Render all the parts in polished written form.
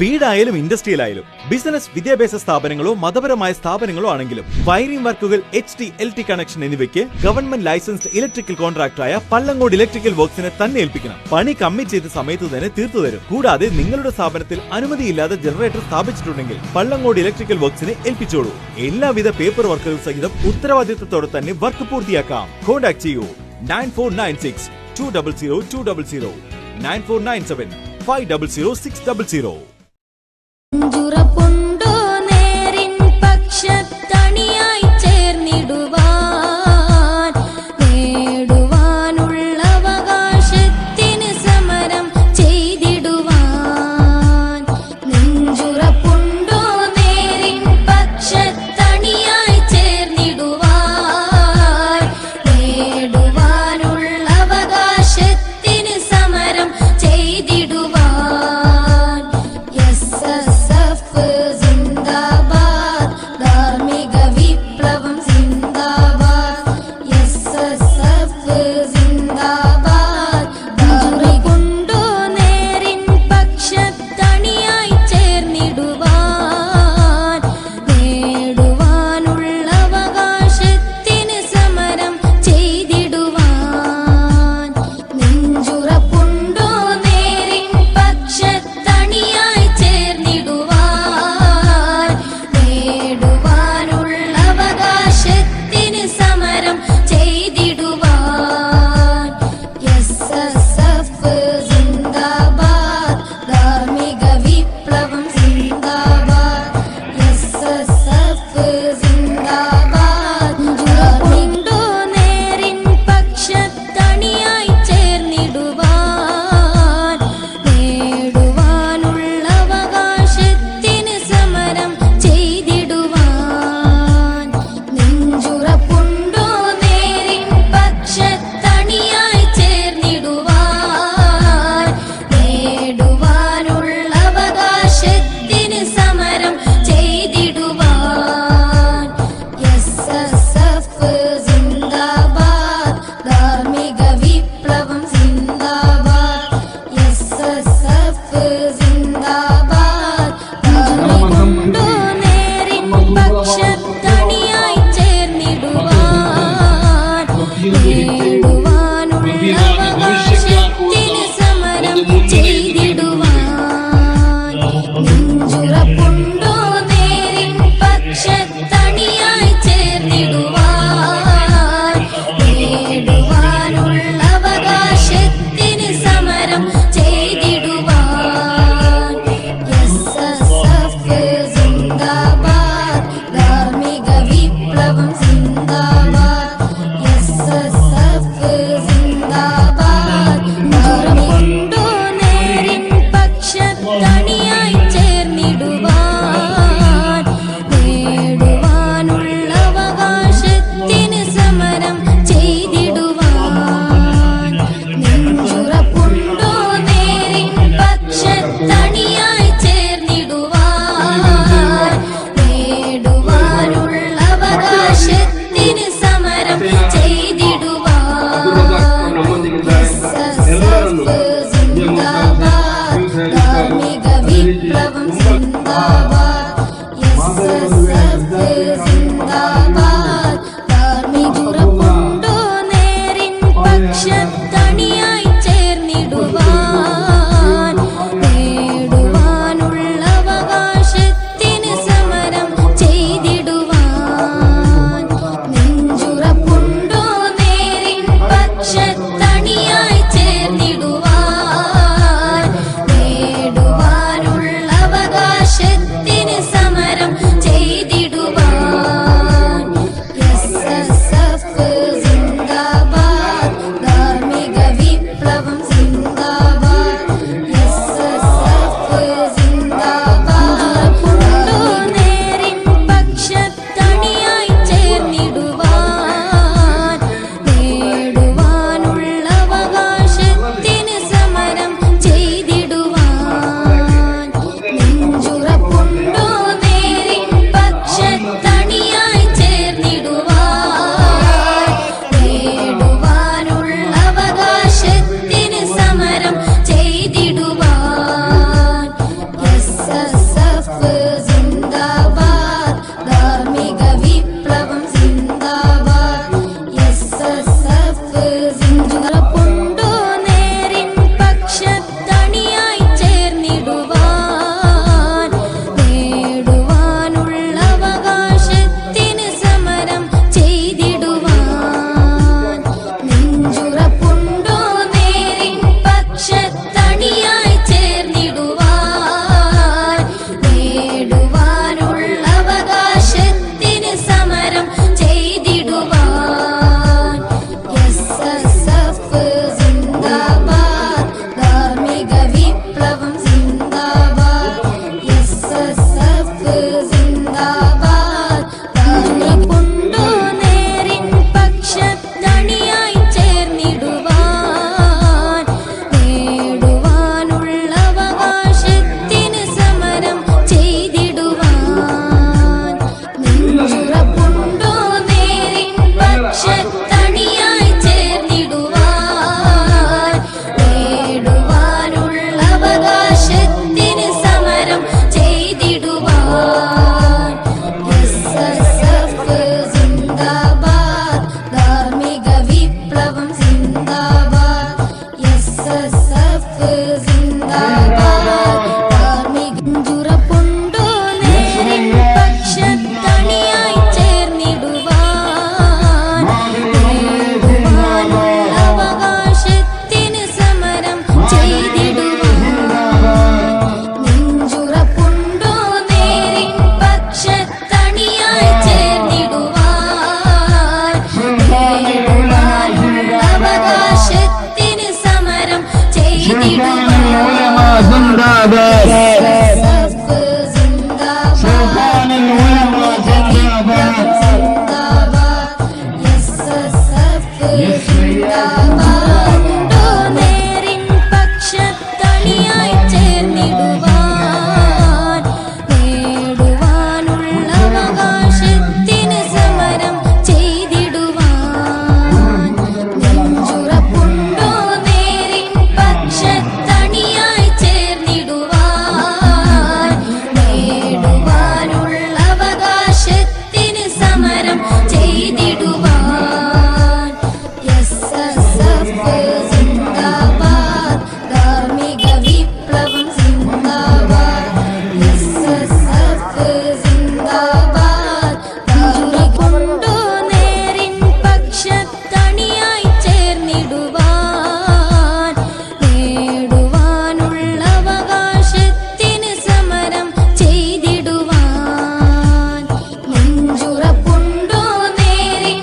വീടായാലും ഇൻഡസ്ട്രിയിലായാലും business വിദ്യാഭ്യാസ സ്ഥാപനങ്ങളോ മതപരമായ സ്ഥാപനങ്ങളോ ആണെങ്കിലും വയറിംഗ് വർക്കുകൾ HT LT കണക്ഷൻ എന്നിവയ്ക്ക് ഗവൺമെന്റ് ലൈസൻസ്ഡ് ഇലക്ട്രിക്കൽ കോൺട്രാക്ടറായ പള്ളങ്ങോട് ഇലക്ട്രിക്കൽ വർക്സിനെ തന്നെ ഏൽപ്പിക്കണം. പണി കമ്മിറ്റ് ചെയ്ത സമയത്ത് തന്നെ തീർത്തു തരും. കൂടാതെ നിങ്ങളുടെ സ്ഥാപനത്തിൽ അനുമതിയില്ലാതെ ജനറേറ്റർ സ്ഥാപിച്ചിട്ടുണ്ടെങ്കിൽ പള്ളങ്ങോട് ഇലക്ട്രിക്കൽ വർക്സിനെ ഏൽപ്പിച്ചോളൂ. എല്ലാവിധ പേപ്പർ വർക്കുകൾ സഹിതം ഉത്തരവാദിത്തത്തോടെ തന്നെ വർക്ക് പൂർത്തിയാക്കാം. കോൺടാക്ട് ചെയ്യൂ 9496 200 200 9497 500 600. Ini വിപ്ലവം സിന്ദാബാദ് എസ്എസ്എഫ് നെഞ്ചുറപ്പുണ്ടോ നേരിൻ പക്ഷത്തണിയായി ചേർന്നിടുവാൻ നേടുവാനുള്ള അവകാശത്തിന് സമരം ചെയ്തിടുവാൻ നെഞ്ചുറപ്പുണ്ടോ നേരിൻ പക്ഷത്തണിയായി ചേർന്നിടുവാൻ നേടുവാനുള്ള അവകാശത്തിന് സമരം ചെയ്തിടുവാൻ എസ്എസ്എഫ് സിന്ദാബാദ് ധാർമ്മിക വിപ്ലവം സിന്ദാബാദ് എസ്എസ്എഫ് സിന്ദാബാദ് നെഞ്ചുറപ്പുണ്ടോ നേരിൻ പക്ഷത്തണിയായി ചേർന്നിടുവാൻ നേടുവാനുള്ള അവകാശത്തിന് സമരം ചെയ്തിടുവാൻ നെഞ്ചുറപ്പുണ്ടോ നേരിൻ പക്ഷത്തണിയായി ചേർന്നിടുവാൻ നേടുവാനുള്ള അവകാശത്തിന് സമരം ചെയ്തിടുവാൻ എസ്എസ്എഫ് സിന്ദാബാദ് ധാർമ്മിക വിപ്ലവം സിന്ദാബാദ് എസ്എസ്എഫ് സിന്ദാബാദ് നെഞ്ചുറപ്പുണ്ടോ നേരിൻ പക്ഷത്തണിയായി ചേർന്നിടുവാൻ നേടുവാനുള്ള അവകാശത്തിന് സമരം ചെയ്തിടുവാൻ നെഞ്ചുറപ്പുണ്ടോ നേരിൻ പക്ഷത്തണിയായി ചേർന്നിടുവാൻ നേടുവാനുള്ള അവകാശത്തിന് സമരം ചെയ്തിടുവാൻ എസ്എസ്എഫ് സിന്ദാബാദ് എസ്എസ്എഫ് സിന്ദാബാദ് നേരിൻ പക്ഷത്തണിയായി ചേർന്നിടുവാൻ നേടുവാനുള്ള അവകാശത്തിന് സമരം ചെയ്തിടുവാൻ നെഞ്ചുറപ്പുണ്ടോ നേരിൻ പക്ഷത്തണിയായി ചേർന്നിടുവാൻ നേടുവാനുള്ള അവകാശത്തിന് സമരം ചെയ്തിടുവാൻ എസ്എസ്എഫ് സിന്ദാബാദ് ധാർമ്മിക വിപ്ലവം സിന്ദാബാദ് എസ്എസ്എഫ് സിന്ദാബാദ് നെഞ്ചുറപ്പുണ്ടോ നേരിൻ പക്ഷത്തണിയായി ചേർന്നിടുവാൻ നേടുവാനുള്ള അവകാശത്തിന് സമരം ചെയ്തിടുവാൻ നെഞ്ചുറപ്പുണ്ടോ നേരിൻ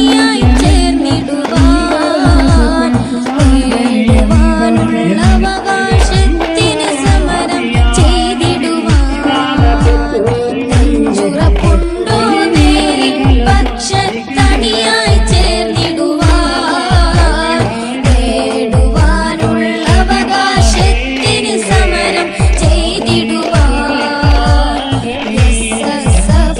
തണിയായി ചേർന്നിടുവാൻ നേടുവാനുള്ള അവകാശത്തിന് സമരം ചെയ്തിടുവാൻ നെഞ്ചുറപ്പുണ്ടോ നേരിൻ പക്ഷത്തണിയായി ചേർന്നിടുവാൻ നേടുവാനുള്ള അവകാശത്തിന് സമരം ചെയ്തിടുവാൻ SSF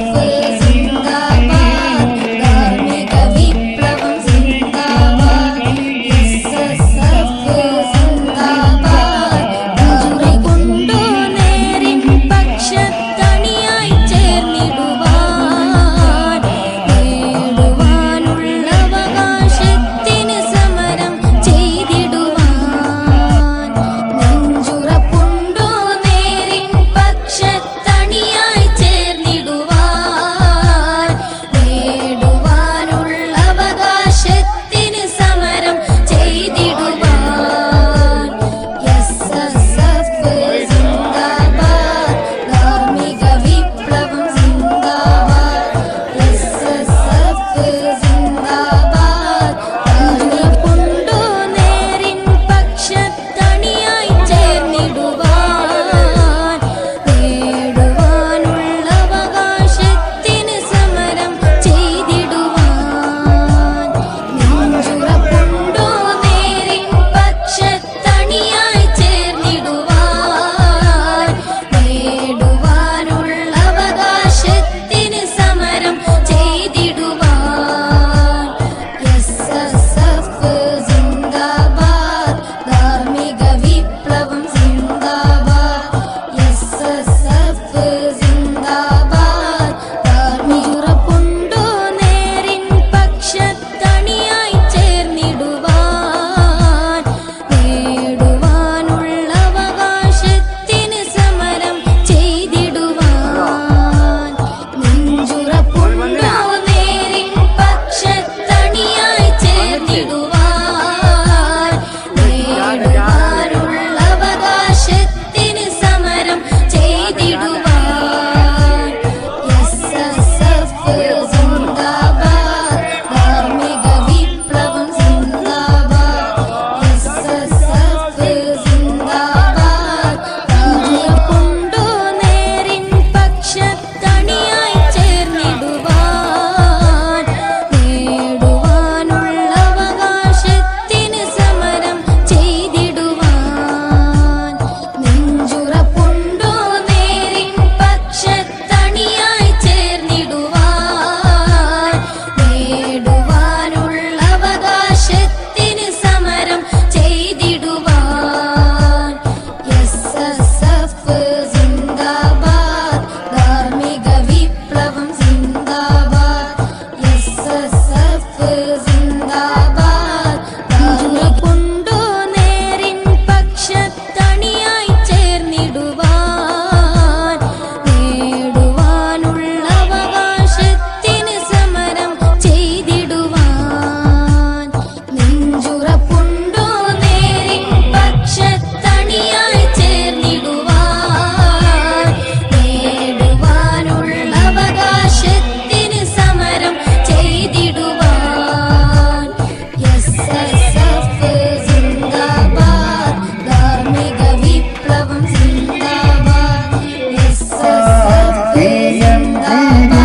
സിന്ദാബാദ് ധാർമ്മിക വിപ്ലവം സിന്ദാബാദ് SSF സിന്ദാബാദ് നെഞ്ചുറി കൊണ്ടോ നേരിൻ പക്ഷത്തണിയായി ചേർന്നിടുവാൻ നേടുവാനുള്ള അവകാശത്തിന് സമരം ചെയ്തിടുവാൻ നെഞ്ചുറപ്പുണ്ടോ നേരിൻ പക്ഷത്തണിയായി ചേർന്നിടുവാൻ നേടുവാനുള്ള അവകാശത്തിന് സമരം ചെയ്തിടുവാൻ SSF സിന്ദാബാദ് ധാർമ്മിക വിപ്ലവം സിന്ദാബാദ് SSF സിന്ദാബാദ് നെഞ്ചുറപ്പുണ്ടോ നേരിൻ പക്ഷത്തണിയായി ചേർന്നിടുവാൻ നേടുവാനുള്ള അവകാശത്തിന് സമരം ചെയ്തിടുവാൻ നെഞ്ചുറപ്പുണ്ടോ നേരിൻ പക്ഷത്തണിയായി ചേർന്നിടുവാൻ നേടുവാനുള്ള അവകാശത്തിന് സമരം ചെയ്തിടുവാൻ SSF സിന്ദാബാദ് ധാർമ്മിക വിപ്ലവം സിന്ദാബാദ് SSF സിന്ദാബാദ് നെഞ്ചുറപ്പുണ്ടോ നേരിൻ പക്ഷത്തണിയായി ചേർന്നിടുവാൻ നേടുവാനുള്ള അവകാശത്തിന് സമരം ചെയ്തിടുവാൻ നെഞ്ചുറപ്പുണ്ടോ നേരിൻ പക്ഷത്തണിയായി ചേർന്നിടുവാൻ നേടുവാനുള്ള അവകാശത്തിന് സമരം ചെയ്തിടുവാൻ SSF സിന്ദാബാദ് ധാർമ്മിക വിപ്ലവം സിന്ദാബാദ് SSF സിന്ദാബാദ് നെഞ്ചുറപ്പുണ്ടോ നേരിൻ പക്ഷത്തണിയായി ചേർന്നിടുവാൻ നേടുവാനുള്ള അവകാശത്തിന് സമരം ചെയ്തിടുവാൻ നെഞ്ചുറപ്പുണ്ടോ നേരിൻ പക്ഷത്തണിയായി ചേർന്നിടുവാൻ നേടുവാനുള്ള അവകാശത്തിന് സമരം ചെയ്തിടുവാൻ SSF സിന്ദാബാദ് ധാർമ്മിക വിപ്ലവം സിന്ദാബാദ് SSF സിന്ദാബാദ് നെഞ്ചുറപ്പുണ്ടോ നേരിൻ പക്ഷത്തണിയായി ചേർന്നിടുവാൻ നേടുവാനുള്ള അവകാശത്തിന് സമരം ചെയ്തിടുവാൻ നെഞ്ചുറപ്പുണ്ടോ നേരിൻ പക്ഷത്തണിയായി ചേർന്നിടുവാൻ നേടുവാനുള്ള അവകാശത്തിന് സമരം ചെയ്തിടുവാൻ SSF സിന്ദാബാദ് ധാർമ്മിക വിപ്ലവം സിന്ദാബാദ് SSF സിന്ദാബാദ്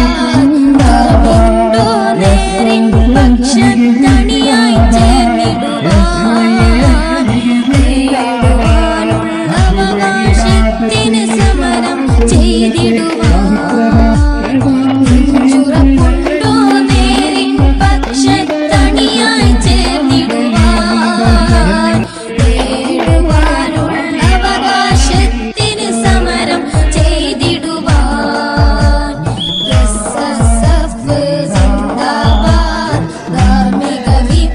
ധാർമ്മികണ്ടോ നേരിൻ പക്ഷത്തണിയായി ചേർന്നിടുവാൻ നേടുവാനുള്ള അവകാശത്തിന് സമരം ചെയ്തിടുവാൻ നെഞ്ചുറപ്പുണ്ടോ നേരിൻ പക്ഷത്തണിയായി ചേർന്നിടുവാൻ നേടുവാനുള്ള അവകാശത്തിന് സമരം ചെയ്തിടുവാൻ SSF സിന്ദാബാദ് ധാർമ്മിക വിപ്ലവം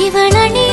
ഇവളണി